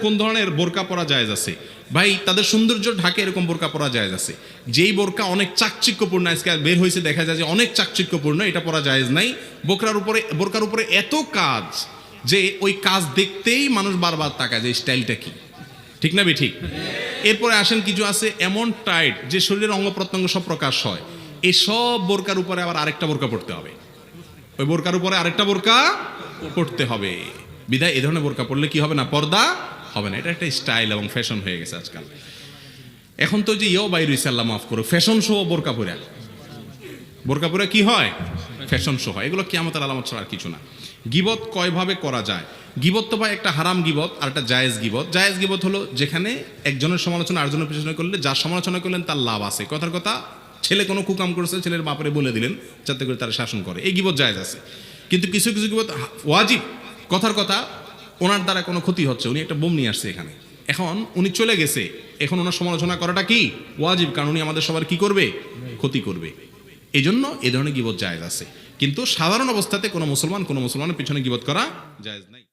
কোন ধরনের বোরকা পরা জায়েজ আছে? ভাই তাদের সৌন্দর্য ঢাকে এরকম বোরকা পরা জায়েজ আছে। যেই বোরকা অনেক চাকচিক্যপূর্ণ, আজকে বের হয়েছে দেখা যায় যে অনেক চাকচিক্যপূর্ণ, এটা পরা জায়েজ নাই। বোরকার উপরে এত কাজ যে ওই কাজ দেখতেই মানুষ বারবার তাকায় যে স্টাইলটা কি, ঠিক না ঠিক? এরপরে আসেন কিছু আছে এমন টাইট যে শরীরের অঙ্গ প্রত্যঙ্গ সব প্রকাশ হয়, এই সব বোরকার উপরে আবার আরেকটা বোরকা পড়তে হবে, ওই বোরকার উপরে আরেকটা বোরকা পড়তে হবে। বিধায় এ ধরনের বোরকা পড়লে কি হবে না? পর্দা হবে না। এটা একটা স্টাইল এবং ফ্যাশন হয়ে গেছে আজকাল। এখন তো যে বাইর হইছে, আল্লাহ মাফ করো, ফ্যাশন শো বোরকা পরে কি হয়? ফ্যাশন শো হয়। এগুলো কিয়ামতের আলামত ছাড়া আর কিছু না। গিবত কয়ভাবে করা যায়? গিবত তো ভাই একটা হারাম গিবত আর একটা জায়েজ গিবত। জায়েজ গিবত হলো যেখানে একজনের সমালোচনা আরেকজনের পিছনে করলে যার সমালোচনা করলেন তার লাভ আছে। কথার কথা, ছেলে কোনো কুকাম করেছে, ছেলের বাপরে বলে দিলেন যাতে করে তারা শাসন করে, এই গিবত জায়েজ আছে। কিন্তু কিছু কিছু গিবত ওয়াজিব। কথার কথা, ওনার দ্বারা কোনো ক্ষতি হচ্ছে, উনি একটা বোম নিয়ে আসছে এখানে, এখন উনি চলে গেছে, এখন ওনার সমালোচনা করাটা কি ওয়াজিব, কারণ উনি আমাদের সবার কি করবে? ক্ষতি করবে। এই জন্য এ ধরনের গিবত জায়েজ আছে। কিন্তু সাধারণ অবস্থাতে কোনো মুসলমানের পিছনে গিবত করা জায়েজ নাই।